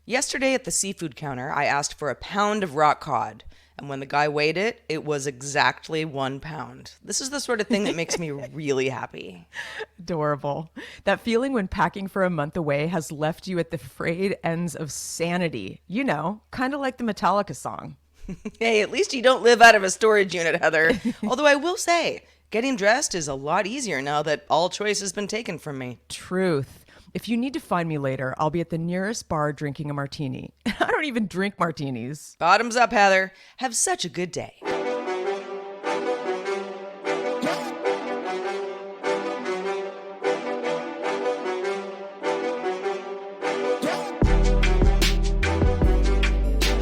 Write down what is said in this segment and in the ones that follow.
Yesterday at the seafood counter, I asked for a pound of rock cod. And when the guy weighed it, it was exactly 1 pound. This is the sort of thing that makes me really happy. Adorable. That feeling when packing for a month away has left you at the frayed ends of sanity. You know, kind of like the Metallica song. Hey, at least you don't live out of a storage unit, Heather. Although I will say, getting dressed is a lot easier now that all choice has been taken from me. Truth. If you need to find me later, I'll be at the nearest bar drinking a martini. I don't even drink martinis. Bottoms up, Heather. Have such a good day.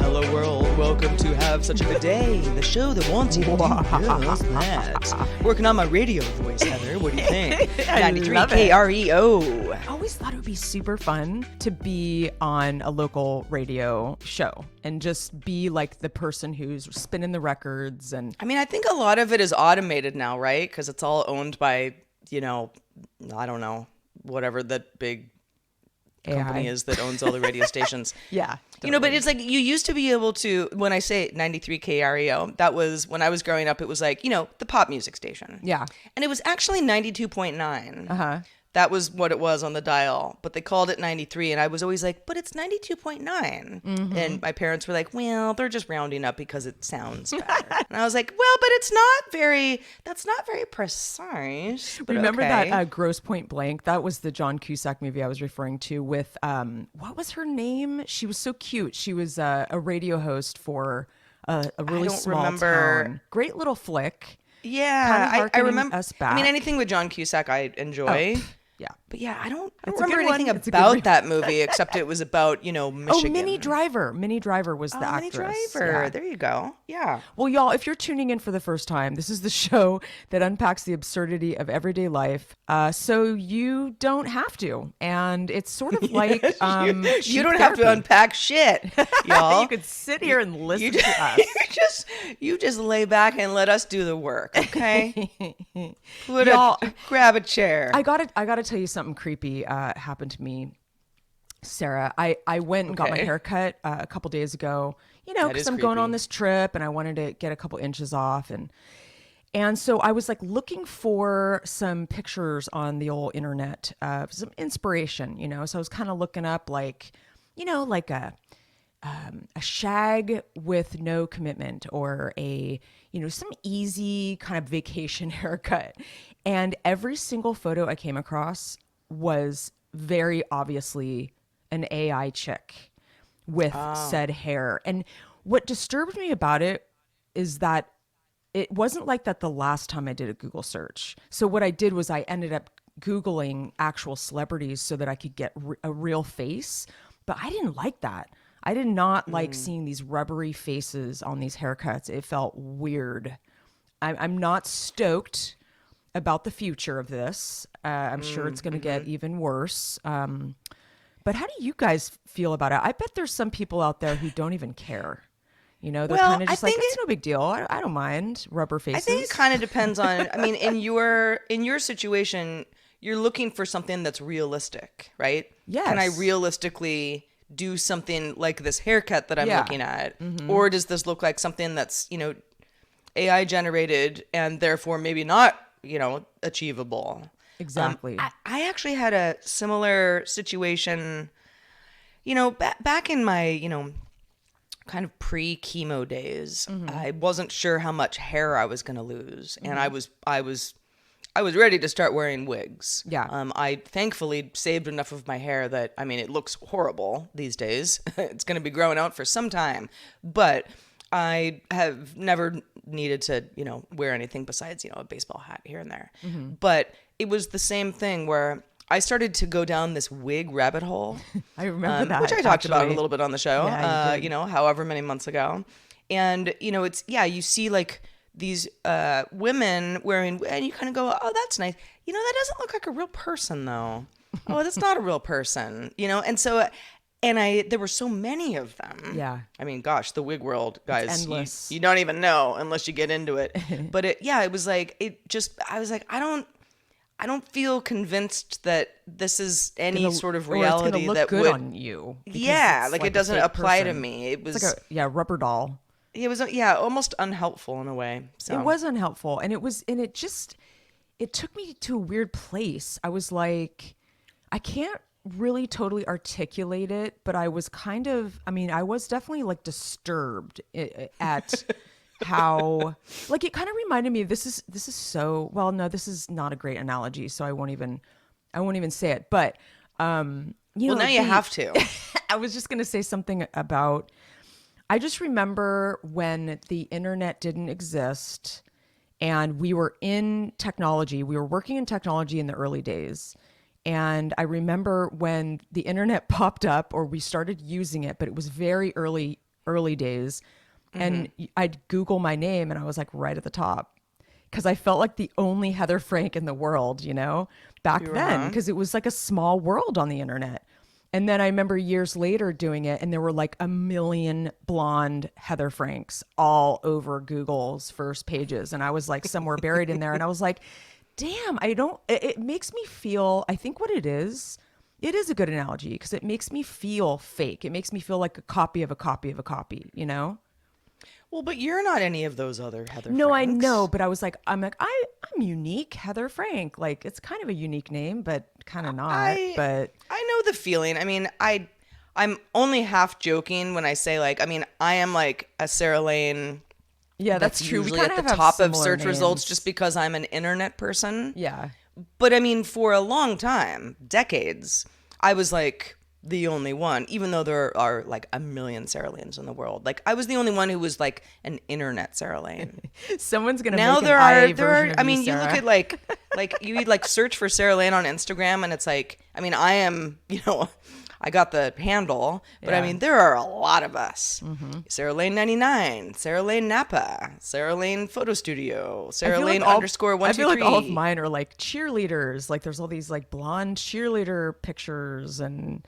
Hello, world. Welcome to Have Such a Good Day, the show that wants you to do just that. Working on my radio voice, Heather. What do you think? 93 KREO. I always thought it would be super fun to be on a local radio show and just be like the person who's spinning the records. And I mean, I think a lot of it is automated now, right? Because it's all owned by, I don't know, whatever that big company is that owns all the radio stations. Yeah. Totally. But it's like you used to be able to, when I say 93 KREO, that was when I was growing up, it was like, the pop music station. Yeah. And it was actually 92.9. Uh-huh. That was what it was on the dial, but they called it 93, and I was always like, but it's 92.9. Mm-hmm. And my parents were like, well, they're just rounding up because it sounds better. And I was like, well, but that's not very precise. But remember okay. that Grosse Point Blank? That was the John Cusack movie I was referring to with, what was her name? She was so cute. She was a radio host for a really small town. Great little flick. Yeah, I remember. Us back. I mean, anything with John Cusack I enjoy. Oh. Yeah. But yeah, I don't remember anything about that movie except it was about, Michigan. Oh, Minnie Driver. Minnie Driver was the actress. Minnie Driver. Yeah. There you go. Yeah. Well, y'all, if you're tuning in for the first time, this is the show that unpacks the absurdity of everyday life so you don't have to. And it's sort of like you don't have to unpack shit, y'all. You could sit here and listen to us. You just lay back and let us do the work, okay? Grab a chair. I gotta tell you something creepy happened to me, Sarah. I went and got my hair cut a couple days ago, because I'm going on this trip and I wanted to get a couple inches off. And so I was like looking for some pictures on the old internet, some inspiration, so I was kind of looking up like a shag with no commitment or some easy kind of vacation haircut. And every single photo I came across was very obviously an AI chick with said hair. And what disturbed me about it is that it wasn't like that the last time I did a Google search. So what I did was I ended up Googling actual celebrities so that I could get a real face. But I didn't like that. I did not like seeing these rubbery faces on these haircuts. It felt weird. I'm not stoked about the future of this. I'm sure it's going to get even worse. But how do you guys feel about it? I bet there's some people out there who don't even care. They're kind of just like, it's no big deal. I don't mind rubber faces. I think it kind of depends on, I mean, in your situation, you're looking for something that's realistic, right? Yes. Can I realistically do something like this haircut that I'm looking at? Mm-hmm. Or does this look like something that's, AI generated and therefore maybe not, achievable? Exactly. I actually had a similar situation, back in my, kind of pre-chemo days. Mm-hmm. I wasn't sure how much hair I was going to lose. Mm-hmm. And I was ready to start wearing wigs. Yeah. I thankfully saved enough of my hair that, I mean, it looks horrible these days. It's going to be growing out for some time. But I have never needed to, wear anything besides, a baseball hat here and there. Mm-hmm. But it was the same thing where I started to go down this wig rabbit hole. I remember that. Which I talked about a little bit on the show, yeah, however many months ago. And, you see like these women wearing, and you kind of go, oh, that's nice. That doesn't look like a real person though. Oh, that's not a real person, And so, there were so many of them. Yeah. I mean, gosh, the wig world, guys, it's endless. You don't even know unless you get into it. But it was like, I was like, I don't feel convinced that this is any sort of Or it's reality gonna look that good would. on you. Because Yeah, it's like it like a doesn't fake apply to person. me. It It's was. like a rubber doll. It was. Yeah, almost unhelpful in a way. It So. was unhelpful, and it took me to a weird place. I was like, I can't really totally articulate it, but I was kind of, I mean, I was definitely like disturbed at how, like, it kind of reminded me of this is so, well, no, this is not a great analogy, so I won't even say it, but Well, now you have to. I was just going to say something about, I just remember when the internet didn't exist and we were in technology, we were working in technology in the early days. And I remember when the internet popped up or we started using it, but it was very early days. And I'd Google my name and I was like right at the top because I felt like the only Heather Frank in the world, back then, because it was like a small world on the internet. And then I remember years later doing it, and there were like a million blonde Heather Franks all over Google's first pages. And I was like somewhere buried in there. And I was like, damn, it makes me feel, I think what it is a good analogy because it makes me feel fake. It makes me feel like a copy of a copy of a copy, Well, but you're not any of those other Heather No, I Franks. know, but I'm unique, Heather Frank. Like it's kind of a unique name, but kind of not. But I know the feeling. I mean, I'm only half joking when I say like, I mean, I am like a Sarah Lane. yeah, that's true. We Usually kind at of the have top of similar search results names. just because I'm an internet person. Yeah. But I mean, for a long time, decades, I was like the only one, even though there are like a million Sarah Lanes in the world. Like I was the only one who was like an internet Sarah Lane. Someone's gonna Now make there an are IA there version are. of I mean, you look Sarah. at like you like search for Sarah Lane on Instagram, and it's like, I mean, I am, I got the handle, but I Yeah. mean, there are a lot of us. Sarah Lane 99, Sarah Lane Napa, Sarah Lane Photo Studio, Sarah Lane underscore I feel like 123. all of mine are like cheerleaders. Like there's all these like blonde cheerleader pictures and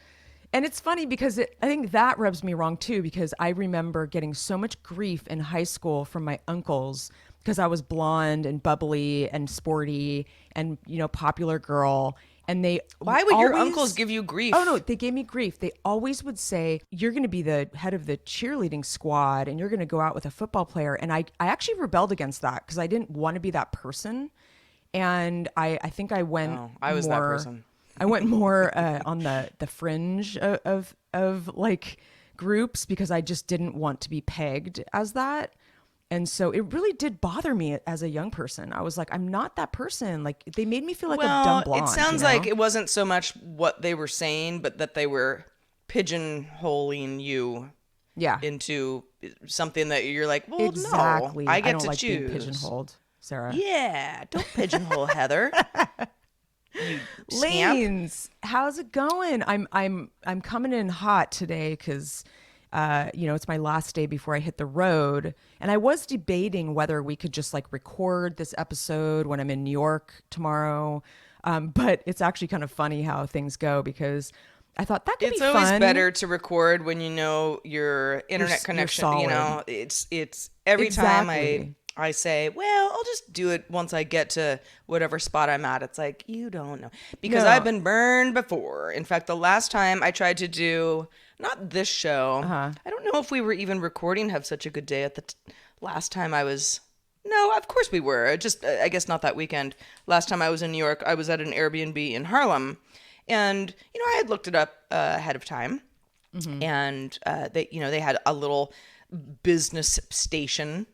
it's funny because I think that rubs me wrong too because I remember getting so much grief in high school from my uncles because I was blonde and bubbly and sporty and popular girl and they Why would your always- uncles give you grief? Oh no, they gave me grief. They always would say, "You're going to be the head of the cheerleading squad and you're going to go out with a football player." And I actually rebelled against that because I didn't want to be that person. And I think I went Oh, I was that person. I went more on the fringe of like groups because I just didn't want to be pegged as that. And so it really did bother me as a young person. I was like, I'm not that person. Like they made me feel like a dumb blonde. It sounds like it wasn't so much what they were saying, but that they were pigeonholing you yeah, into something that you're like, well, exactly. no, I get don't to like being choose. pigeonholed, Sarah. Yeah, don't pigeonhole Heather. You scamp. Lanes, how's it going? I'm coming in hot today because it's my last day before I hit the road, and I was debating whether we could just like record this episode when I'm in New York tomorrow. But it's actually kind of funny how things go because I thought that could It's be always fun. better to record when you know your internet you're connection. solid. It's every time Exactly. I say, well, I'll just do it once I get to whatever spot I'm at. It's like, you don't know. Because No. I've been burned before. In fact, the last time I tried to do, not this show, Uh-huh. I don't know if we were even recording Have Such a Good Day at the last time I was. No, of course we were. Just, I guess not that weekend. Last time I was in New York, I was at an Airbnb in Harlem. And, I had looked it up ahead of time. And they had a little business station,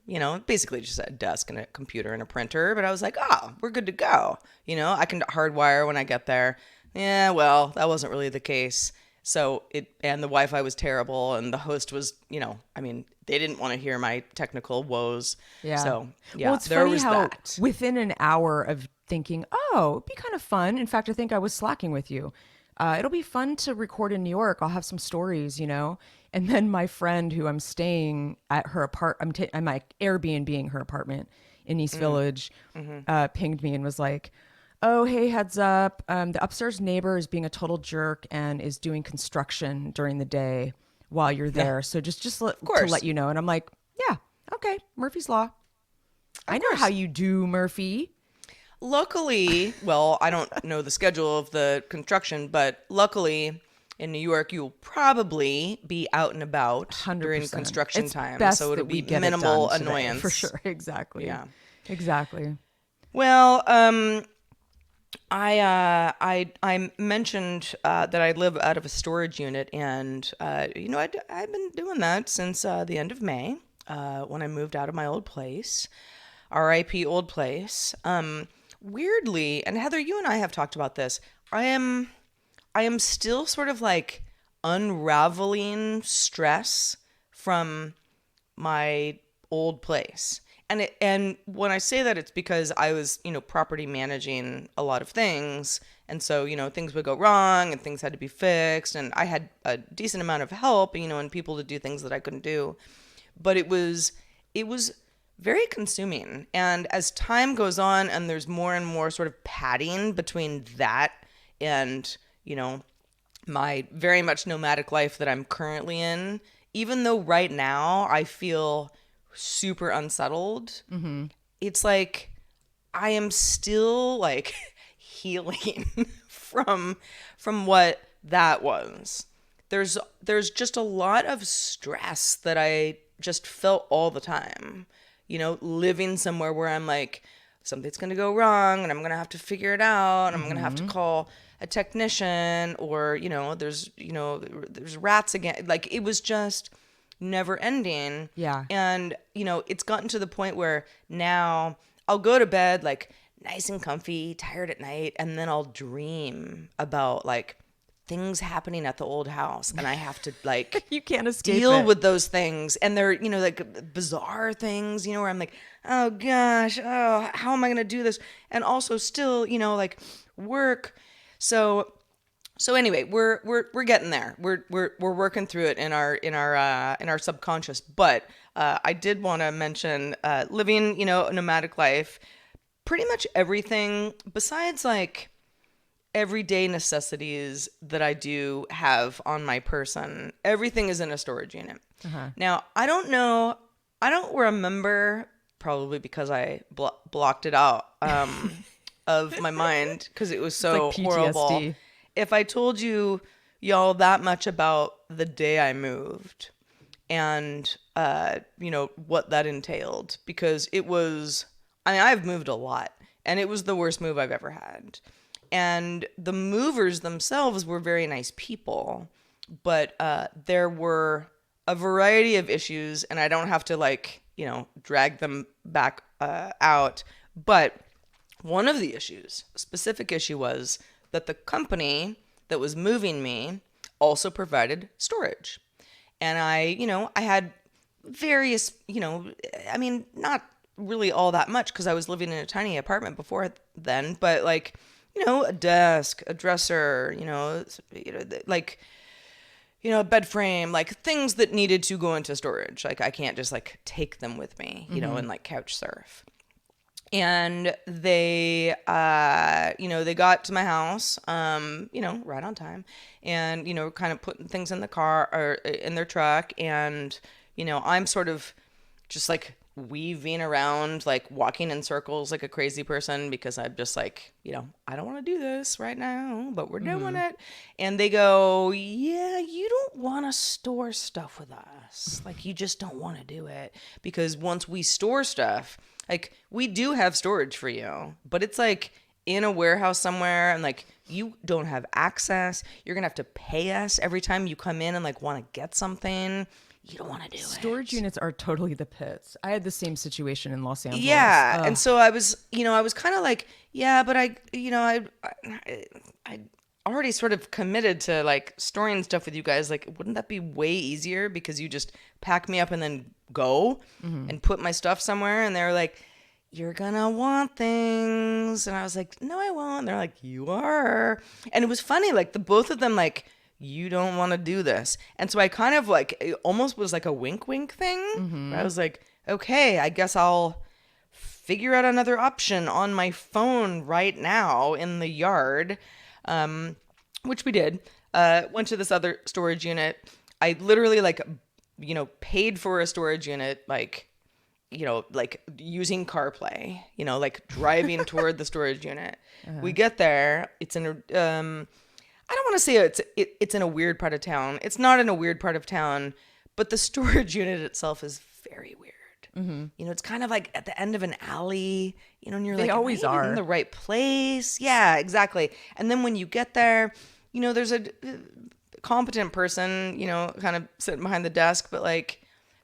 basically just a desk and a computer and a printer. But I was like, oh, we're good to go. I can hardwire when I get there. Yeah, well, that wasn't really the case. So and the Wi-Fi was terrible, and the host was, they didn't want to hear my technical woes. Yeah. So yeah, Well, it's there funny was how that. within an hour of thinking, oh, it'd be kind of fun. In fact, I think I was slacking with you. It'll be fun to record in New York. I'll have some stories, And then my friend who I'm staying at her I'm like Airbnb-ing her apartment in East Village, pinged me and was like, oh, hey, heads up. The upstairs neighbor is being a total jerk and is doing construction during the day while you're there. So just to let you know. And I'm like, yeah, okay, Murphy's Law. I know how you do, Murphy. luckily, well, I don't know the schedule of the construction, but luckily in New York, you'll probably be out and about 100%. during construction It's time, best so it'll that we be get it minimal done today, annoyance. for sure. Exactly. Yeah. Exactly. Well, I mentioned that I live out of a storage unit, and I've been doing that since the end of May, when I moved out of my old place, R.I.P. old place. Weirdly, and Heather, you and I have talked about this. I am still sort of like unraveling stress from my old place. And when I say that, it's because I was, property managing a lot of things. And so, things would go wrong and things had to be fixed. And I had a decent amount of help, and people to do things that I couldn't do. But it was very consuming. And as time goes on and there's more and more sort of padding between that and, my very much nomadic life that I'm currently in, even though right now I feel super unsettled, it's like I am still like healing from what that was. There's just a lot of stress that I just felt all the time. Living somewhere where I'm like, something's going to go wrong and I'm going to have to figure it out and I'm going to have to call a technician, or there's rats again. Like, it was just never ending. Yeah. And it's gotten to the point where now I'll go to bed like nice and comfy, tired at night, and then I'll dream about like things happening at the old house, and I have to like You can't escape deal it. with those things, and they're like bizarre things, where I'm like, oh gosh, oh, how am I gonna do this? And also still, like work. So anyway, we're getting there. We're working through it in our subconscious. But I did want to mention living, a nomadic life. Pretty much everything besides like everyday necessities that I do have on my person, everything is in a storage unit. Now, I don't know, I don't remember, probably because I blocked it out of my mind because it was so like PTSD. horrible. If I told you, y'all, that much about the day I moved and, what that entailed, because it was, I've moved a lot, and it was the worst move I've ever had. And the movers themselves were very nice people, but there were a variety of issues, and I don't have to drag them back out. But one of the issues, a specific issue, was that the company that was moving me also provided storage. And I had various, not really all that much because I was living in a tiny apartment before then, but a desk, a dresser, a bed frame, like things that needed to go into storage. Like I can't just take them with me, and couch surf. And they, they got to my house, right on time, and, kind of putting things in the car or in their truck. And, I'm sort of just weaving around, walking in circles like a crazy person because I'm just I don't want to do this right now, but we're doing it. And they go, yeah, you don't want to store stuff with us. You just don't want to do it because once we store stuff, we do have storage for you, but it's in a warehouse somewhere, and you don't have access. You're gonna have to pay us every time you come in and want to get something. You don't want to do it. Storage units are totally the pits. I had the same situation in Los Angeles. Yeah, Ugh. and so I was kind of yeah, but I already sort of committed to storing stuff with you guys. Wouldn't that be way easier because you just pack me up and then go and put my stuff somewhere? And they're like, you're gonna want things. And I was like, no, I won't. And they're like, you are. And it was funny, the both of them you don't want to do this. And so I kind of it almost was a wink thing. Where I was like, okay, I guess I'll figure out another option on my phone right now in the yard, which we did. Went to this other storage unit. I literally paid for a storage unit like using CarPlay, like driving toward the storage unit. We get there. It's in a, I don't want to say it's in a weird part of town. It's not in a weird part of town, but the storage unit itself is very weird. It's kind of like at the end of an alley, and you're They like, always am I even are. in the right place? Yeah, exactly. And then when you get there, there's a competent person, kind of sitting behind the desk, but like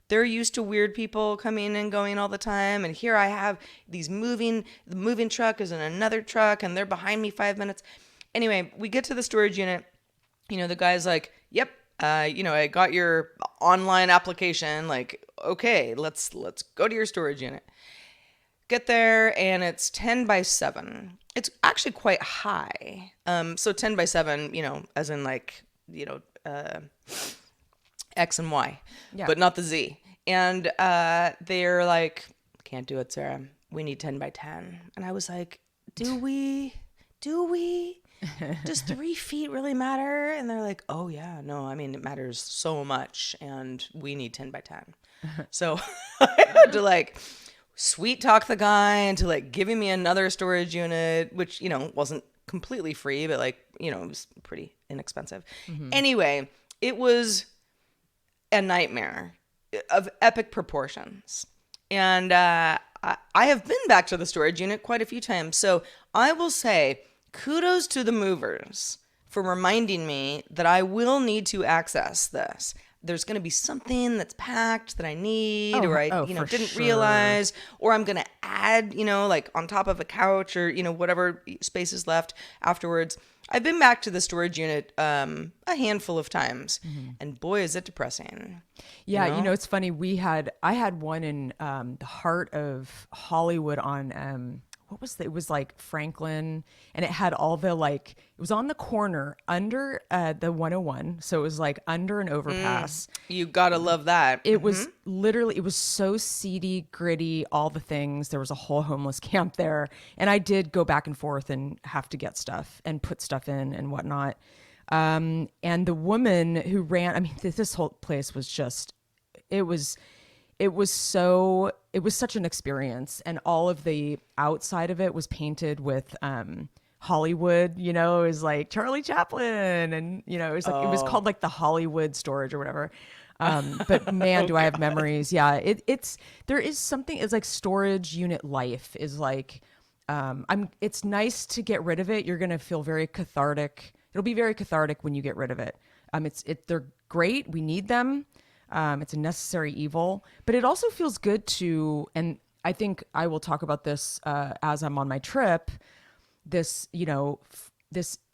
they're used to weird people coming and going all the time. And here I have the moving truck is in another truck and they're behind me 5 minutes. Anyway, we get to the storage unit. The guy's like, yep, I got your online application. Like, okay, let's go to your storage unit. Get there and it's 10 by 7. It's actually quite high. So 10 by 7, as in like, X and Y, but not the Z. And they're like, can't do it, Sarah. We need 10 by 10. And I was like, do we? Does 3 feet really matter? And they're like, oh yeah, no, I mean, it matters so much and we need 10 by 10. So I had to like sweet talk the guy into like giving me another storage unit, which, wasn't completely free, but like, it was pretty inexpensive. Anyway, it was a nightmare of epic proportions. And I have been back to the storage unit quite a few times. So I will say kudos to the movers for reminding me that I will need to access this. There's going to be something that's packed that I need, or I, didn't realize, or I'm going to add, like on top of a couch or, whatever space is left afterwards. I've been back to the storage unit a handful of times, and boy, is it depressing. Yeah, it's funny. I had one in the heart of Hollywood on it was like Franklin, and it had all the it was on the corner under the 101, so it was like under an overpass. You gotta love that. It was literally, it was so seedy, gritty, all the things. There was a whole homeless camp there, and I did go back and forth and have to get stuff and put stuff in and whatnot. And the woman who ran, I mean, this whole place was just, it was such an experience, and all of the outside of it was painted with Hollywood, it was like Charlie Chaplin, and it was like it was called like the Hollywood storage or whatever. But man, do I have memories. Yeah, there is something, it's like storage unit life is like it's nice to get rid of it. You're going to feel very cathartic. It'll be very cathartic when you get rid of it. They're great. We need them. It's a necessary evil, but it also feels good to, and I think I will talk about this as I'm on my trip, this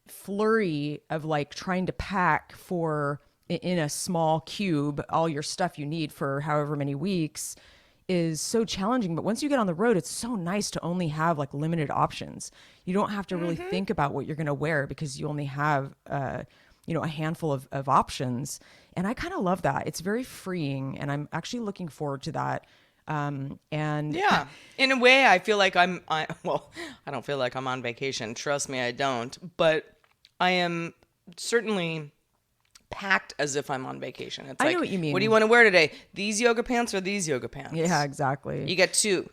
flurry of like trying to pack in a small cube all your stuff you need for however many weeks is so challenging. But once you get on the road, it's so nice to only have like limited options. You don't have to really think about what you're going to wear because you only have a handful of options. And I kind of love that. It's very freeing, and I'm actually looking forward to that. And yeah, in a way, I feel like I don't feel like I'm on vacation. Trust me, I don't. But I am certainly packed as if I'm on vacation. It's I like, know what you mean. What do you want to wear today? These yoga pants or these yoga pants? Yeah, exactly. You get two.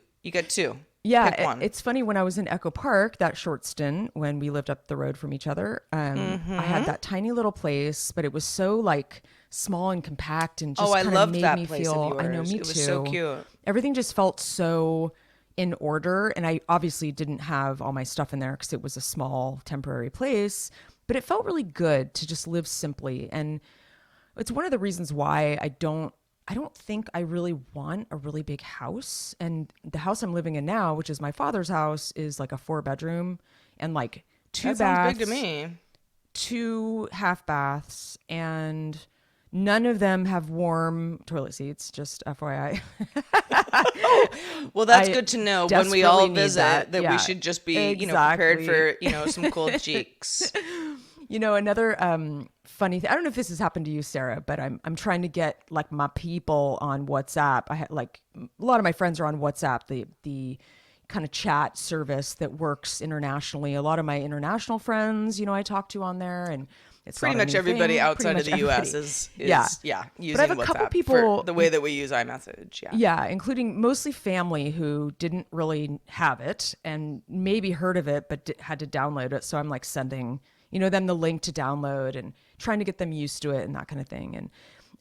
Yeah, Pick one. It's funny, when I was in Echo Park, that short stint when we lived up the road from each other, I had that tiny little place, but it was so like small and compact, and just I kind of loved made that me place feel. of yours. I know, me it too. Was so cute. Everything just felt so in order, and I obviously didn't have all my stuff in there because it was a small temporary place, but it felt really good to just live simply. And it's one of the reasons why I don't think I really want a really big house. And the house I'm living in now, which is my father's house, is like a 4-bedroom and like 2 That baths. sounds big to me. 2 half baths, and none of them have warm toilet seats, just FYI. Well, that's good to know when we all desperately need visit that Yeah, we should just be, exactly. prepared for, some cold cheeks. Another funny thing. I don't know if this has happened to you, Sarah, but I'm trying to get like my people on WhatsApp. I had like a lot of my friends are on WhatsApp, the kind of chat service that works internationally. A lot of my international friends, I talk to on there, and It's pretty not a much new everybody thing. outside Pretty of the much US everybody. is Yeah. using But I have a WhatsApp couple for people, the way that we use iMessage. Yeah. yeah, including mostly family who didn't really have it and maybe heard of it, but had to download it. So I'm like sending, them the link to download and trying to get them used to it and that kind of thing.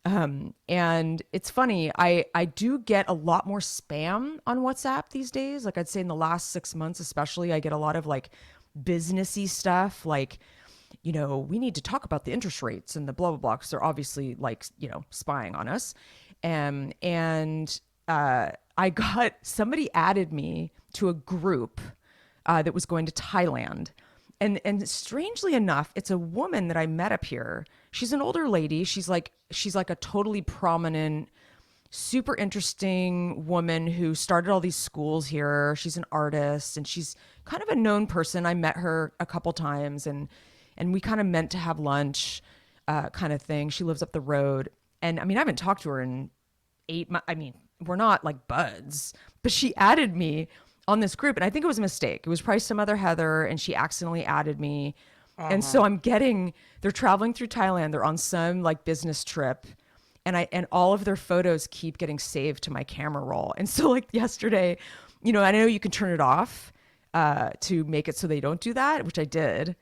And it's funny, I do get a lot more spam on WhatsApp these days. Like I'd say in the last 6 months, especially, I get a lot of like businessy stuff, like, we need to talk about the interest rates and the blah, blah, blah, because they're obviously like, spying on us. I got somebody added me to a group that was going to Thailand. And strangely enough, it's a woman that I met up here. She's an older lady. She's like a totally prominent, super interesting woman who started all these schools here. She's an artist and she's kind of a known person. I met her a couple times and we kind of meant to have lunch, kind of thing. She lives up the road. And I mean, I haven't talked to her in 8 months. I mean, we're not like buds, but she added me on this group. And I think it was a mistake. It was probably some other Heather and she accidentally added me. And so they're traveling through Thailand. They're on some like business trip. And all of their photos keep getting saved to my camera roll. And so like yesterday, I know you can turn it off to make it so they don't do that, which I did.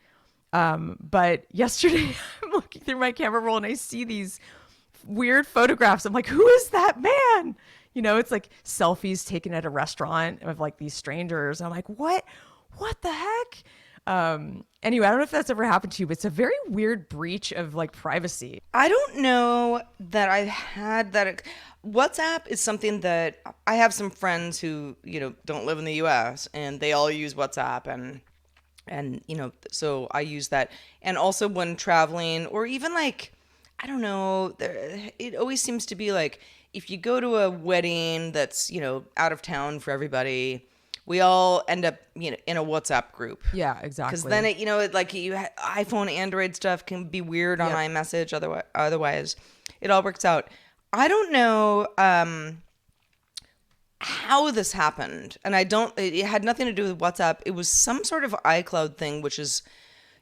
But yesterday I'm looking through my camera roll and I see these weird photographs. I'm like, who is that man? It's like selfies taken at a restaurant of like these strangers. I'm like, what the heck? Anyway, I don't know if that's ever happened to you, but it's a very weird breach of like privacy. I don't know that I've had that. WhatsApp is something that I have some friends who, don't live in the US and they all use WhatsApp and so I use that. And also when traveling or even like, I don't know, it always seems to be like if you go to a wedding that's, out of town for everybody, we all end up, in a WhatsApp group. Yeah, exactly. Because then iPhone, Android stuff can be weird on iMessage. Otherwise, it all works out. I don't know how this happened, and it had nothing to do with WhatsApp. It was some sort of iCloud thing, which is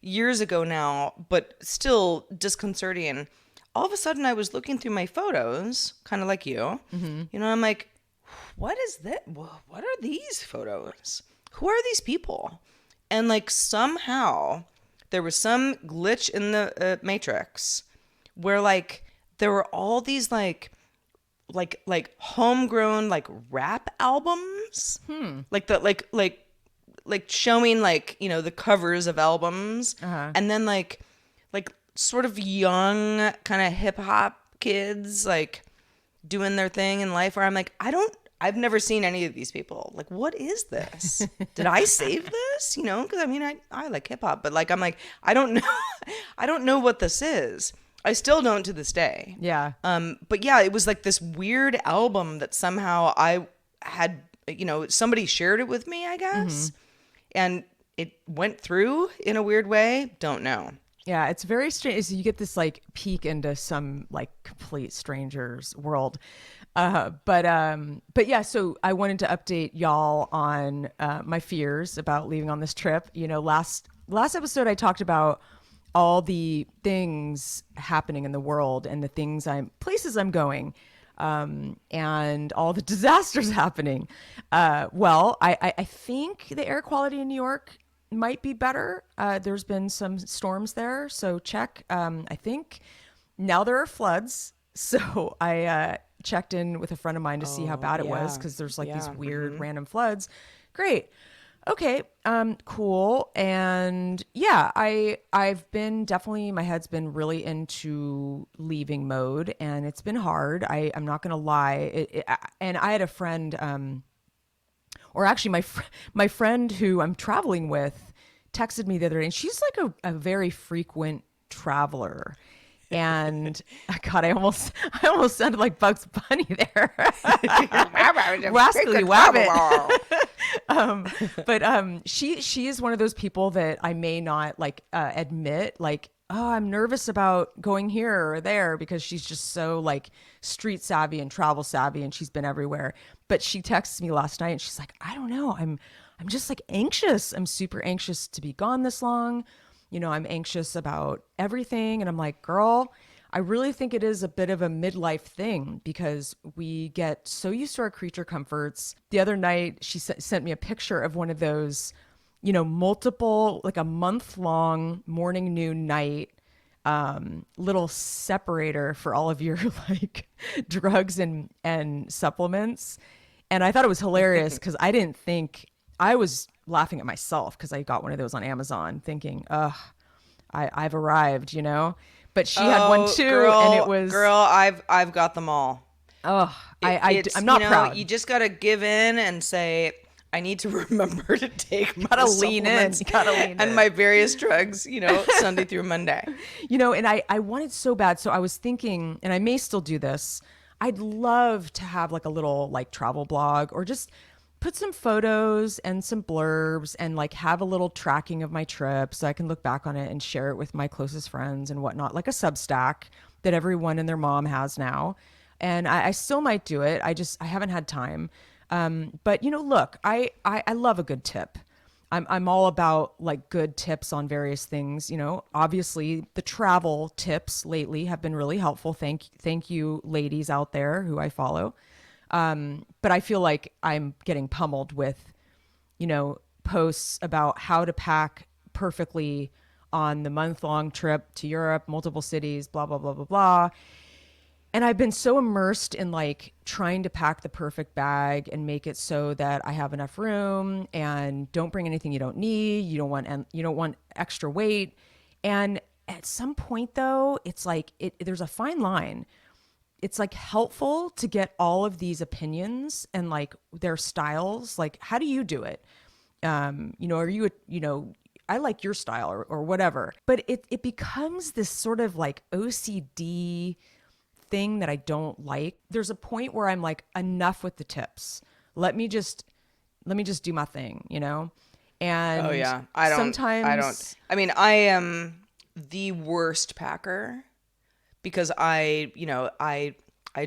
years ago now, but still disconcerting. All of a sudden, I was looking through my photos, kind of like you. Mm-hmm. I'm like, what is that? What are these photos? Who are these people? And like somehow there was some glitch in the matrix where like there were all these like homegrown like rap albums, like showing like the covers of albums, and then like sort of young kind of hip hop kids like doing their thing in life. Where I'm like, I've never seen any of these people. Like, what is this? Did I save this? Because I mean, I like hip hop, but like, I'm like, I don't know. I don't know what this is. I still don't to this day. Yeah. But yeah, it was like this weird album that somehow I had, somebody shared it with me, I guess. Mm-hmm. And it went through in a weird way. Don't know. Yeah, it's very strange. You get this like peek into some like complete stranger's world. But yeah, so I wanted to update y'all on my fears about leaving on this trip. Last episode I talked about all the things happening in the world and the places I'm going, and all the disasters happening. Well, I think the air quality in New York might be better. There's been some storms there, so check. I think now there are floods, so I checked in with a friend of mine to see how bad it was, because there's like these weird random floods. Great. Okay. Cool. And yeah, I've been definitely, my head's been really into leaving mode, and it's been hard. I'm not going to lie. And I had a friend, or actually my friend who I'm traveling with texted me the other day, and she's like a very frequent traveler. And God, I almost sounded like Bugs Bunny there. Rascally Wabbit. But she is one of those people that I may not like admit, like, oh, I'm nervous about going here or there, because she's just so like street savvy and travel savvy, and she's been everywhere. But she texted me last night and she's like, I don't know, I'm just like anxious. I'm super anxious to be gone this long. I'm anxious about everything. And I'm like, girl, I really think it is a bit of a midlife thing because we get so used to our creature comforts. The other night, she sent me a picture of one of those, multiple, like a month long morning, noon, night little separator for all of your like drugs and supplements. And I thought it was hilarious because I didn't think I was laughing at myself because I got one of those on Amazon thinking, ugh, I've arrived. But she had one Oh, too, and it girl, was, girl, I've got them all. oh, It's, I'm not proud. you just gotta give in and say, I need to remember to take my Gotta lean in. supplements You gotta lean and in. my various drugs, Sunday through Monday. And I wanted so bad. So I was thinking, and I may still do this, I'd love to have like a little like travel blog or just put some photos and some blurbs and like have a little tracking of my trip so I can look back on it and share it with my closest friends and whatnot, like a Substack that everyone and their mom has now. And I still might do it. I haven't had time. But look, I love a good tip. I'm all about like good tips on various things. Obviously the travel tips lately have been really helpful. Thank you ladies out there who I follow. But I feel like I'm getting pummeled with, posts about how to pack perfectly on the month-long trip to Europe, multiple cities, blah, blah, blah, blah, blah. And I've been so immersed in like trying to pack the perfect bag and make it so that I have enough room and don't bring anything you don't need. You don't want extra weight. And at some point though, it's like there's a fine line. It's like helpful to get all of these opinions and like their styles. Like, how do you do it? Are you, I like your style or whatever, but it becomes this sort of like OCD thing that I don't like. There's a point where I'm like, enough with the tips. Let me just do my thing, And Oh yeah, I mean, I am the worst packer because I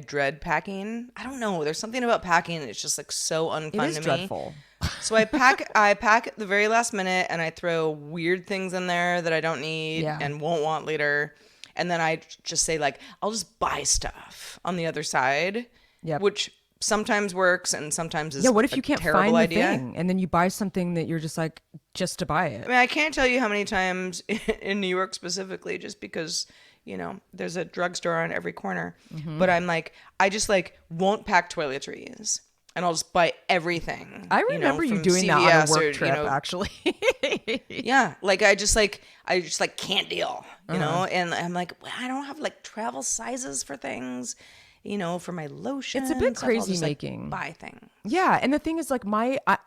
dread packing. I don't know. There's something about packing that's just like so unfun it is to me. dreadful. So I pack at the very last minute and I throw weird things in there that I don't need Yeah. and won't want later. And then I just say like, I'll just buy stuff on the other side, Yep. which sometimes works and sometimes is Yeah, what if a you can't terrible find the idea. thing and then you buy something that you're just like, just to buy it? I mean, I can't tell you how many times in New York specifically, just because, there's a drugstore on every corner. Mm-hmm. But I'm like, I just like won't pack toiletries and I'll just buy everything. I remember you from doing that on a CVS work or, trip, actually. Yeah, like I just like can't deal, Uh-huh. and I'm like, well, I don't have like travel sizes for things, for my lotion. It's a bit and stuff. I'll crazy just, like, making. buy things. Yeah, and the thing is, like,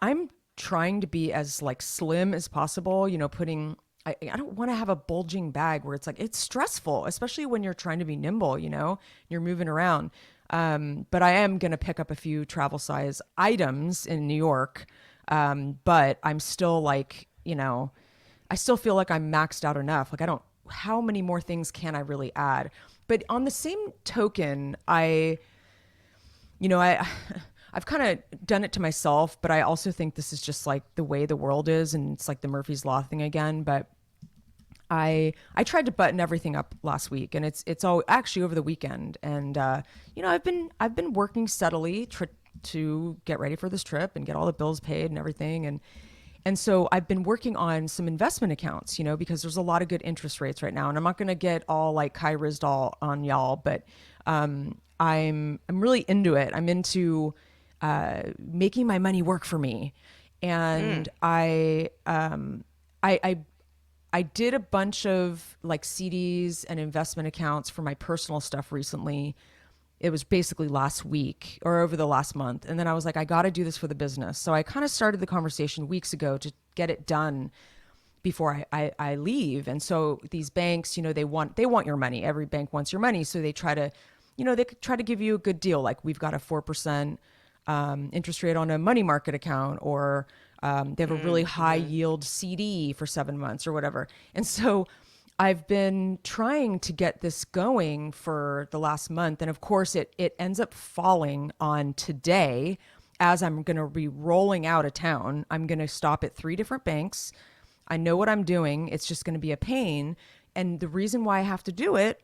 I'm trying to be as like slim as possible. Putting. I don't want to have a bulging bag where it's like it's stressful, especially when you're trying to be nimble. You're moving around. But I am gonna pick up a few travel size items in New York. But I'm still like, I still feel like I'm maxed out enough. Like I don't. How many more things can I really add? But on the same token, I I've kind of done it to myself, but I also think this is just like the way the world is, and it's like the Murphy's Law thing again. But I tried to button everything up last week, and it's all actually over the weekend, and I've been working steadily to get ready for this trip and get all the bills paid and everything, and so I've been working on some investment accounts, because there's a lot of good interest rates right now, and I'm not going to get all like Kai Rizdal on y'all, but I'm really into it. I'm into making my money work for me. And I did a bunch of like CDs and investment accounts for my personal stuff recently. It was basically last week or over the last month. And then I was like, I got to do this for the business. So I kind of started the conversation weeks ago to get it done before I leave. And so these banks, they want your money. Every bank wants your money. So they try to, they could try to give you a good deal. Like we've got a 4% interest rate on a money market account, or they have a really high yield CD for 7 months or whatever. And so I've been trying to get this going for the last month. And of course it ends up falling on today as I'm going to be rolling out of town. I'm going to stop at 3 different banks. I know what I'm doing. It's just going to be a pain. And the reason why I have to do it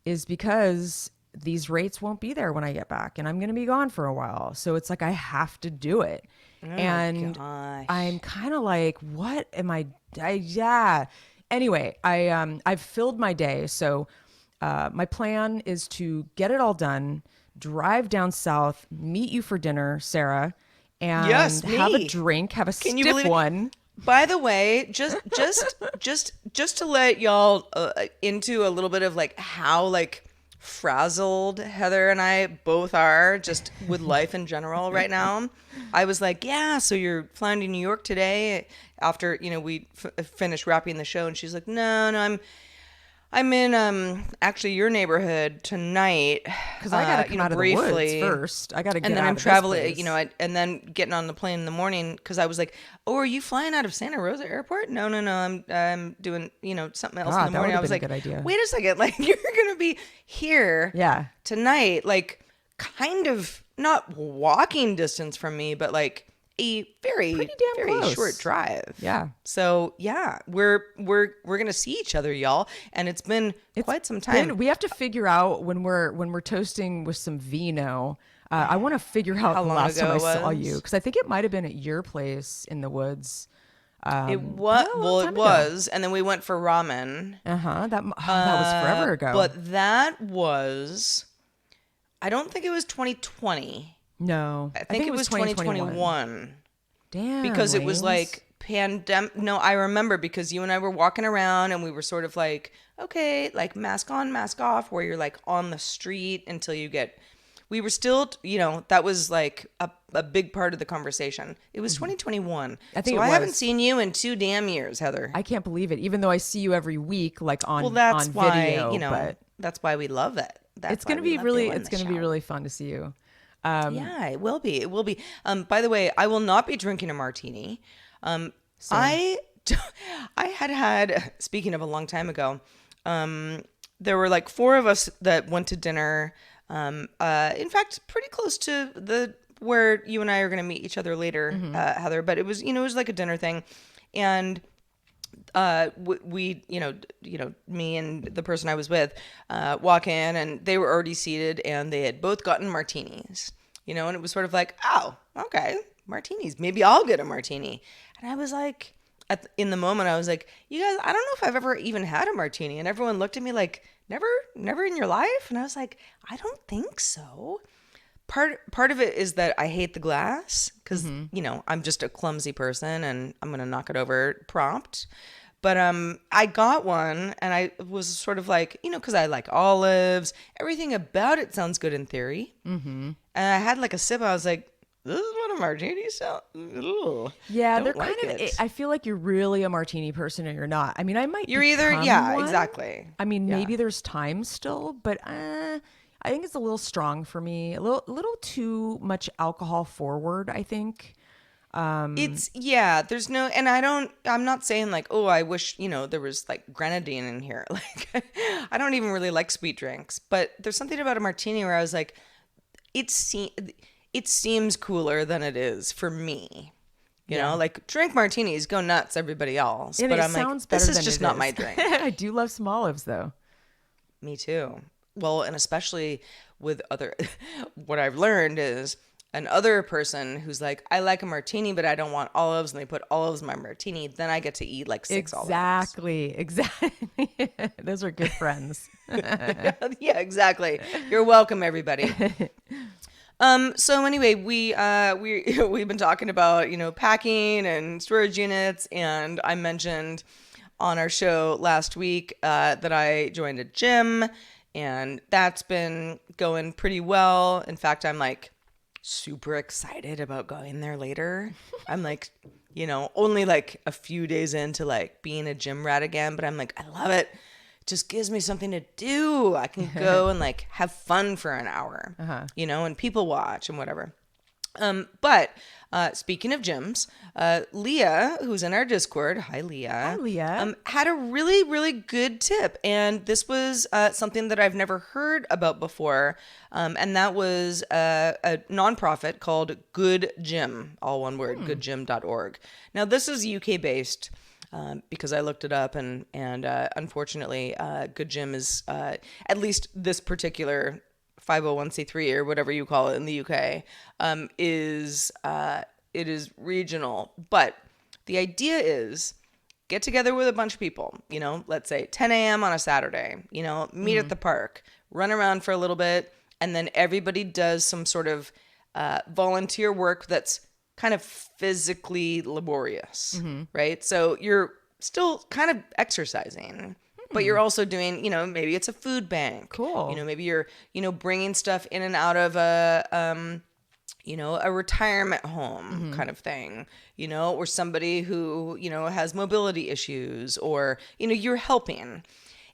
is because these rates won't be there when I get back and I'm going to be gone for a while. So it's like I have to do it. Oh And gosh. I'm kind of like, what am yeah. Anyway, I've filled my day. So my plan is to get it all done, drive down south, meet you for dinner, Sarah, Yes, and have a me. drink, have a Can you stiff believe it? one. By the way, just to let y'all into a little bit of like how like frazzled Heather and I both are just with life in general right now. I was like, yeah, so you're flying to New York today after, we finished wrapping the show, and she's like, no, I'm in actually your neighborhood tonight. Because I got to come out of the woods first. I got to get And then out I'm of traveling, this place. and then getting on the plane in the morning, because I was like, "Oh, are you flying out of Santa Rosa Airport?" No, I'm doing something else in God, the that morning. would I have was been a like, good idea. "Wait a second, like you're gonna be here, Yeah. tonight, like kind of not walking distance from me, but like a very Pretty damn very close. short drive." Yeah. So yeah, we're gonna see each other, y'all, and it's been quite some time. We have to figure out when we're toasting with some vino. I want to figure out How the long last time ago I it saw was? you, because I think it might have been at your place in the woods. It Yeah, was a long well, it time ago. was, and then we went for ramen. That was forever ago. But that was, I don't think it was 2020. No, I think it was 2021. 2021, Damn, because it was Wings. like pandemic. No, I remember, because you and I were walking around and we were sort of like, okay, like mask on, mask off, where you're like on the street until you get. We were still, that was like a big part of the conversation. It was 2021. I think so it I haven't was. seen you in 2 damn years, Heather. I can't believe it. Even though I see you every week, like on Well, that's on why, video, but that's why we love it. That's it's why gonna we be love really doing it's the gonna be show. really fun to see you. Yeah, it will be. It will be. By the way, I will not be drinking a martini. I I had speaking of a long time ago, there were like 4 of us that went to dinner. In fact, pretty close to the where you and I are going to meet each other later, Heather. But it was it was like a dinner thing, and we me and the person I was with walk in, and they were already seated, and they had both gotten martinis, and it was sort of like, oh, okay, martinis, maybe I'll get a martini. And I was like, in the moment I was like, you guys, I don't know if I've ever even had a martini. And everyone looked at me like, never in your life? And I was like, I don't think so. Part of it is that I hate the glass, because I'm just a clumsy person and I'm gonna knock it over prompt. But I got one, and I was sort of like, because I like olives. Everything about it sounds good in theory. Mm-hmm. And I had like a sip. I was like, this is what a martini sounds. Yeah, don't they're like kind of. it. I feel like you're really a martini person or you're not. I mean, I might. You're either, become yeah, one. exactly. I mean, Yeah. maybe there's time still, but I think it's a little strong for me. A little too much alcohol forward, I think. There's no, and I'm not saying like, oh, I wish, there was like grenadine in here. Like, I don't even really like sweet drinks, but there's something about a martini where I was like, it seems cooler than it is for me. Like, drink martinis, go nuts, everybody else. And but it I'm like, sounds this better is than just it not is. my drink. I do love some olives, though. Me too. Well, and especially with what I've learned is another person who's like, I like a martini, but I don't want olives, and they put olives in my martini, then I get to eat like 6 olives. Exactly. Those are good friends. Yeah, exactly. You're welcome, everybody. So anyway, we've been talking about, packing and storage units, and I mentioned on our show last week that I joined a gym, and that's been going pretty well. In fact, I'm like super excited about going there later. I'm like, only like a few days into like being a gym rat again, but I'm like, I love it. It just gives me something to do. I can go and like have fun for an hour, and people watch and whatever. But speaking of gyms, Leah, who's in our Discord, hi Leah, had a really, really good tip. And this was something that I've never heard about before. And that was a nonprofit called Good Gym, all one word, goodgym.org. Now, this is UK based. because I looked it up, and unfortunately, Good Gym is at least this particular 501c3 or whatever you call it in the UK, is it is regional. But the idea is get together with a bunch of people, let's say 10 a.m. on a Saturday, meet at the park, run around for a little bit, and then everybody does some sort of volunteer work that's kind of physically laborious, right? So you're still kind of exercising, but you're also doing, maybe it's a food bank. Cool. Maybe you're, bringing stuff in and out of a retirement home kind of thing, or somebody who, has mobility issues, or, you're helping.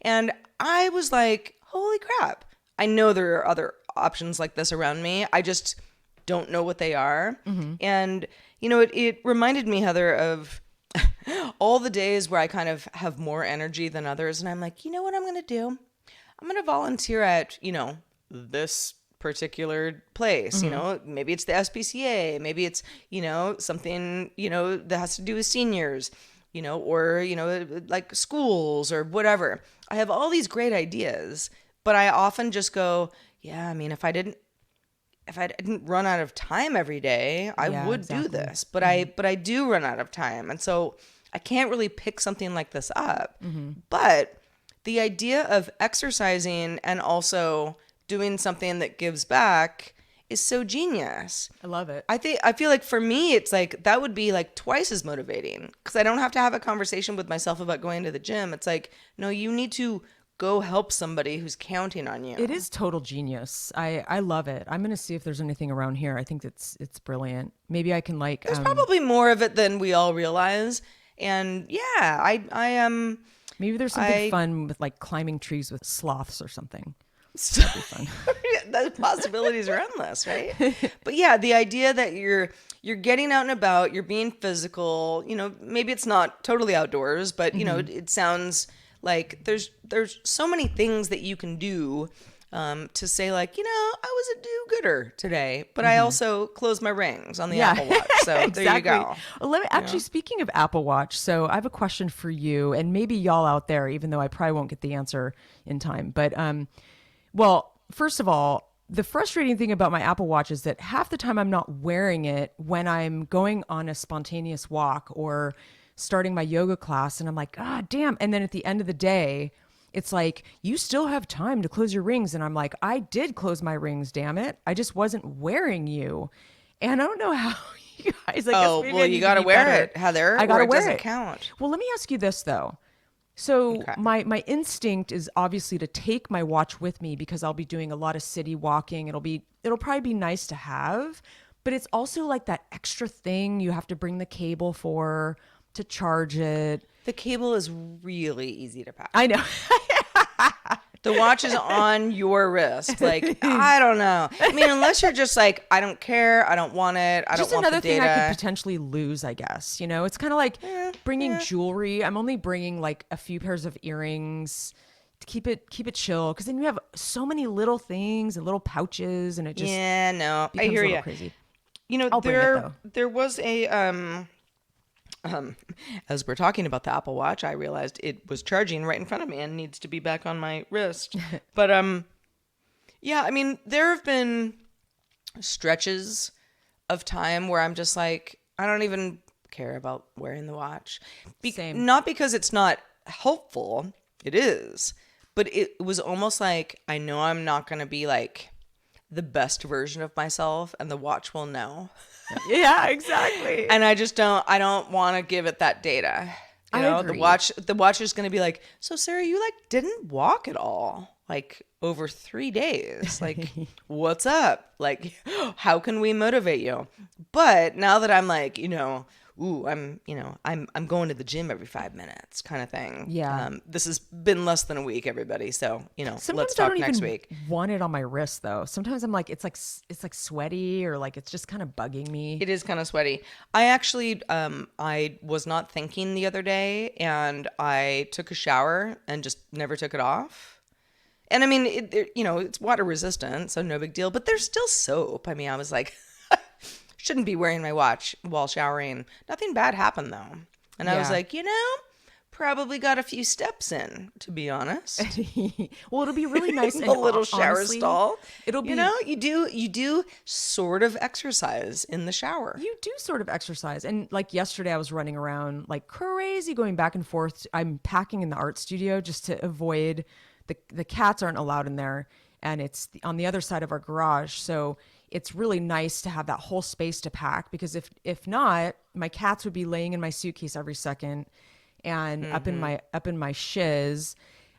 And I was like, holy crap. I know there are other options like this around me. I just don't know what they are. And, it reminded me, Heather, of all the days where I kind of have more energy than others. And I'm like, you know what I'm going to do? I'm going to volunteer at, this particular place, maybe it's the SPCA, maybe it's, something, that has to do with seniors, or, like schools or whatever. I have all these great ideas, but I often just go, yeah, I mean, if I didn't run out of time every day, I would do this, but I do run out of time. And so I can't really pick something like this up, but the idea of exercising and also doing something that gives back is so genius. I love it. I feel like for me, it's like, that would be like twice as motivating, because I don't have to have a conversation with myself about going to the gym. It's like, no, you need to go help somebody who's counting on you. It is total genius. I love it. I'm going to see if there's anything around here. I think it's brilliant. Maybe I can There's probably more of it than we all realize. And yeah, I am. Maybe there's something fun with like climbing trees with sloths or something. That'd be fun. The possibilities are endless, right? But yeah, the idea that you're getting out and about, you're being physical, maybe it's not totally outdoors, but it sounds like there's so many things that you can do to say, like, I was a do-gooder today, but I also closed my rings on the Apple Watch. So exactly. There you go. Well, actually, speaking of Apple Watch, so I have a question for you, and maybe y'all out there, even though I probably won't get the answer in time. But, well, first of all, the frustrating thing about my Apple Watch is that half the time I'm not wearing it when I'm going on a spontaneous walk or starting my yoga class, and I'm like, ah, damn. And then at the end of the day, it's like, you still have time to close your rings. And I'm like, I did close my rings, damn it. I just wasn't wearing you. And I don't know how you guys, you got to wear it, Heather. I got to wear it. Doesn't it. count. Well, let me ask you this, though. So my instinct is obviously to take my watch with me, because I'll be doing a lot of city walking. It'll probably be nice to have, but it's also like that extra thing you have to bring the cable for to charge it. The cable is really easy to pack. I know. The watch is on your wrist. Like, I don't know. I mean, unless you're just like, I don't care. I don't want it. I don't want the data. Just another thing I could potentially lose, I guess. It's kind of like bringing jewelry. I'm only bringing like a few pairs of earrings to keep it chill. Because then you have so many little things and little pouches, and it just I becomes hear a little you. crazy. I'll bring it, though. There was a as we're talking about the Apple Watch, I realized it was charging right in front of me and needs to be back on my wrist. But yeah, I mean, there have been stretches of time where I'm just like, I don't even care about wearing the watch. Same. Not because it's not helpful, it is, but it was almost like, I know I'm not going to be like the best version of myself, and the watch will know. Yeah, exactly. And I don't want to give it that data. I agree. The watch is going to be like, so Sarah, you like didn't walk at all, like over 3 days. Like, what's up? Like, how can we motivate you? But now that I'm like, I'm going to the gym every 5 minutes kind of thing. Yeah. This has been less than a week, everybody. So, Sometimes let's talk next even week. Want it on my wrist though. Sometimes I'm like, it's like sweaty, or like it's just kind of bugging me. It is kind of sweaty. I actually, I was not thinking the other day, and I took a shower and just never took it off. And I mean, it's water resistant, so no big deal. But there's still soap. I mean, I was like, shouldn't be wearing my watch while showering. Nothing bad happened though. And I was like, probably got a few steps in, to be honest. Well, it'll be really nice. A little shower honestly, stall. It'll be, you do sort of exercise in the shower. you do sort of exercise. And like yesterday, I was running around like crazy, going back and forth. I'm packing in the art studio just to avoid the cats aren't allowed in there. And it's on the other side of our garage. So it's really nice to have that whole space to pack, because if not, my cats would be laying in my suitcase every second and up in my shiz.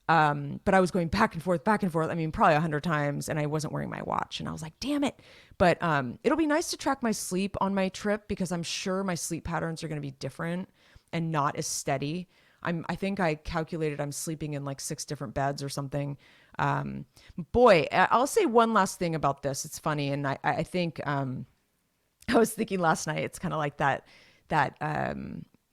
But I was going back and forth. I mean, probably 100 times, and I wasn't wearing my watch, and I was like, damn it. But it'll be nice to track my sleep on my trip, because I'm sure my sleep patterns are going to be different and not as steady. I think I calculated I'm sleeping in like 6 different beds or something. Boy, I'll say one last thing about this. It's funny. And I think, I was thinking last night, it's kind of like that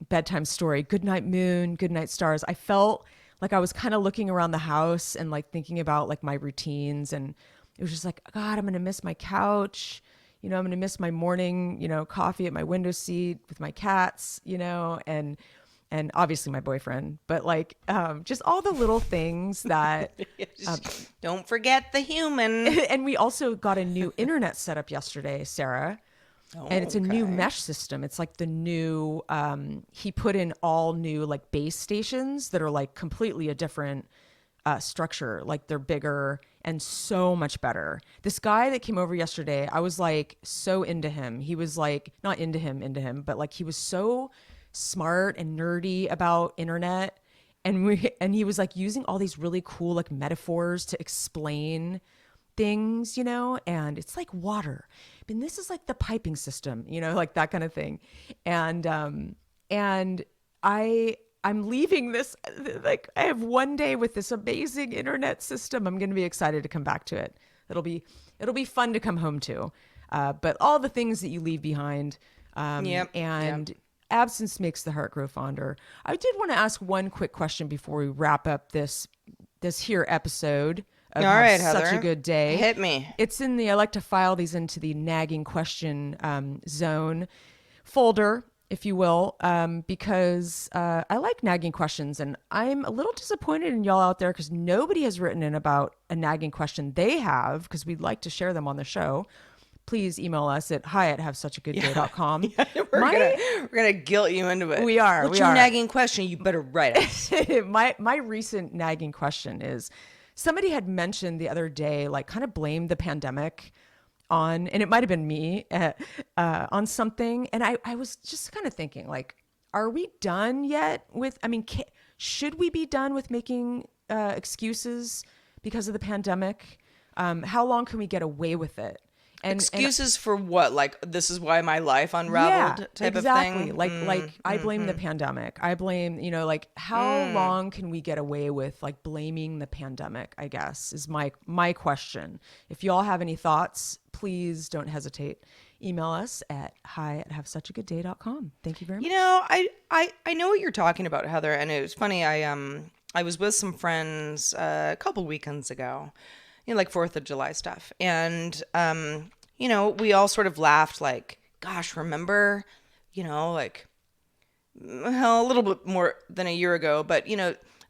bedtime story, good night moon, good night stars. I felt like I was kind of looking around the house and like thinking about like my routines, and it was just like, God, I'm going to miss my couch. I'm going to miss my morning, coffee at my window seat with my cats, and obviously my boyfriend, but like, just all the little things that, don't forget the human. And we also got a new internet setup yesterday, Sarah. And it's a new mesh system. It's like the new, he put in all new like base stations that are like completely a different structure. Like they're bigger and so much better. This guy that came over yesterday, I was like so into him. He was like, not into him, but like he was so smart and nerdy about internet. And he was like using all these really cool like metaphors to explain things, and it's like water. And this is like the piping system, like that kind of thing. And I'm leaving this, like I have one day with this amazing internet system. I'm going to be excited to come back to it. It'll be fun to come home to. But all the things that you leave behind, absence makes the heart grow fonder. I did want to ask one quick question before we wrap up this here episode of All right, Have Such Heather. a Good Day. Hit me. It's in I like to file these into the nagging question zone folder, if you will, because I like nagging questions, and I'm a little disappointed in y'all out there because nobody has written in about a nagging question they have, because we'd like to share them on the show. Please email us at hi@havesuchagoodday.com. Yeah, we're gonna guilt you into it. We are. What's your nagging question? You better write us. My recent nagging question is, somebody had mentioned the other day, like kind of blamed the pandemic on, and it might have been me, on something. And I was just kind of thinking, like, are we done yet with, should we be done with making excuses because of the pandemic? How long can we get away with it? Excuses for what? Like, this is why my life unraveled type of thing? Like I blame the pandemic. I blame, how long can we get away with like blaming the pandemic, I guess, is my question. If y'all have any thoughts, please don't hesitate. Email us at hi@havesuchagoodday.com. Thank you very much. I know what you're talking about, Heather, and it was funny. I was with some friends a couple weekends ago, like 4th of July stuff. And, we all sort of laughed like, gosh, remember, like a little bit more than a year ago. But,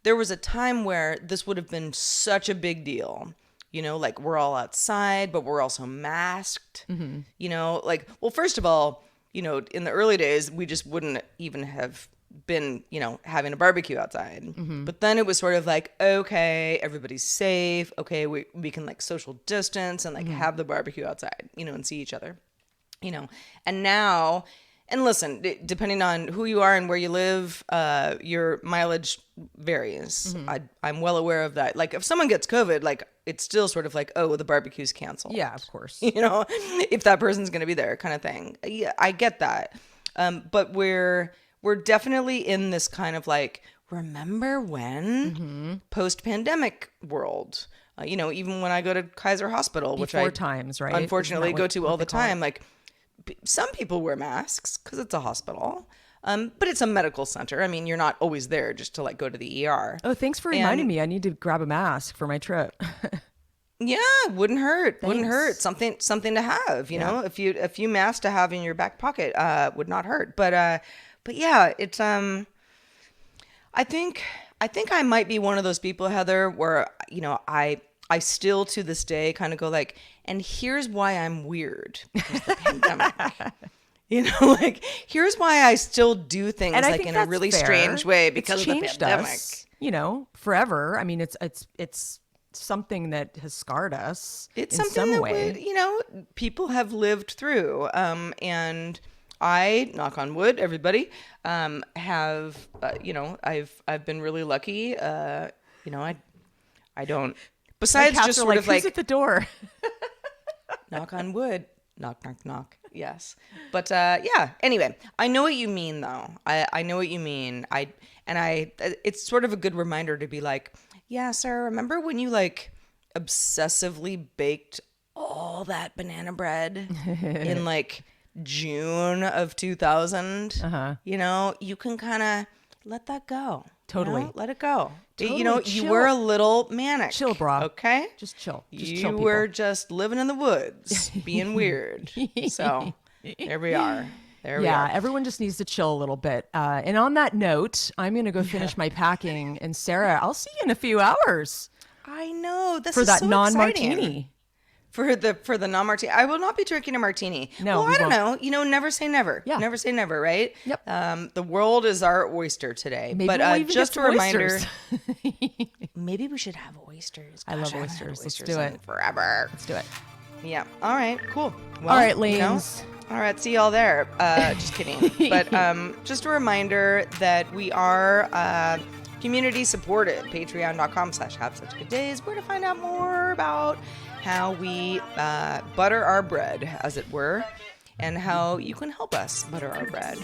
there was a time where this would have been such a big deal. Like we're all outside, but we're also masked. Well, first of all, in the early days, we just wouldn't even have been, having a barbecue outside. But then it was sort of like, okay, everybody's safe. Okay, we can like social distance and like have the barbecue outside, and see each other, And now, and listen, depending on who you are and where you live, your mileage varies. I'm well aware of that. Like if someone gets COVID, like it's still sort of like, oh, the barbecue's canceled. Yeah, of course. If that person's going to be there kind of thing. Yeah, I get that. But we're definitely in this kind of like, remember when post-pandemic world, even when I go to Kaiser Hospital, which I times, right? unfortunately go to all the time, like some people wear masks because it's a hospital. But it's a medical center. I mean, you're not always there just to like go to the ER. Oh, thanks for reminding me. I need to grab a mask for my trip. Yeah, wouldn't hurt. Thanks. Wouldn't hurt. Something to have, know, a few masks to have in your back pocket would not hurt. But yeah, it's I I think I might be one of those people, Heather, where, I still to this day kind of go like, and here's why I'm weird, because the pandemic. Like, here's why I still do things And I like think in a really fair. strange way because It's of the changed pandemic. us, forever. I mean, it's something that has scarred us It's in something some that way. people have lived through. And I, knock on wood, everybody, have, I've been really lucky. I don't, besides Cats just are sort like, of who's like, at the door? knock on wood, knock, knock, knock. Yes. But, yeah, anyway, I know what you mean though. I know what you mean. It's sort of a good reminder to be like, yeah, Sarah, remember when you like obsessively baked all that banana bread in like June of 2000? You can kind of let that go. Totally. Let it go. Totally You chill. were a little manic. Chill, brah. Okay? Just chill. You were just living in the woods, being weird. So there we are. There we are. Everyone just needs to chill a little bit. And on that note, I'm going to go finish my packing. And Sarah, I'll see you in a few hours I know. This for is that so non-martini. exciting. For the non-martini. I will not be drinking a martini. No, well, we I don't won't. know. Never say never. Yeah. Never say never, right? Yep. The world is our oyster today. Maybe but we'll even just get a some reminder, oysters. maybe we should have oysters. I love haven't had oysters. Let's oysters do in it. forever. Let's do it. Yeah. All right. Cool. Well, All right, lanes. All right, see y'all there. Just kidding. But just a reminder that we are community supported. Patreon.com/have such good days. Where to find out more about how we butter our bread, as it were, and how you can help us butter our bread.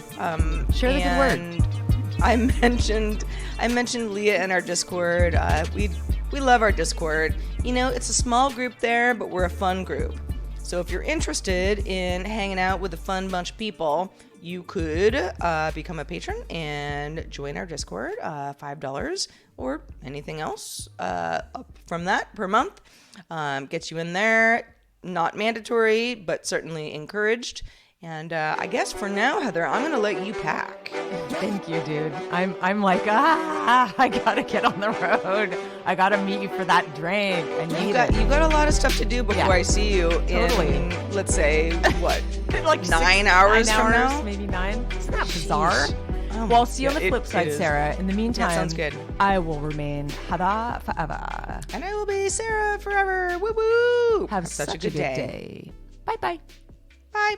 Share the good word. I mentioned Leah in our Discord. We love our Discord. It's a small group there, but we're a fun group. So if you're interested in hanging out with a fun bunch of people, you could become a patron and join our Discord, $5 or anything else up from that per month. Gets you in there. Not mandatory, but certainly encouraged. And I guess for now, Heather, I'm going to let you pack. Thank you, dude. I'm like, I gotta get on the road. I gotta meet you for that drink. You got a lot of stuff to do before I see you Totally. in, let's say, what, like 9 hours from now? Maybe 9. Isn't that bizarre? Oh, Well, I'll see you on the yeah, flip side, it is. Sarah. In the meantime, sounds good. I will remain Hada forever. And I will be Sarah forever. Woo woo. Have such a good day. Bye-bye. Bye.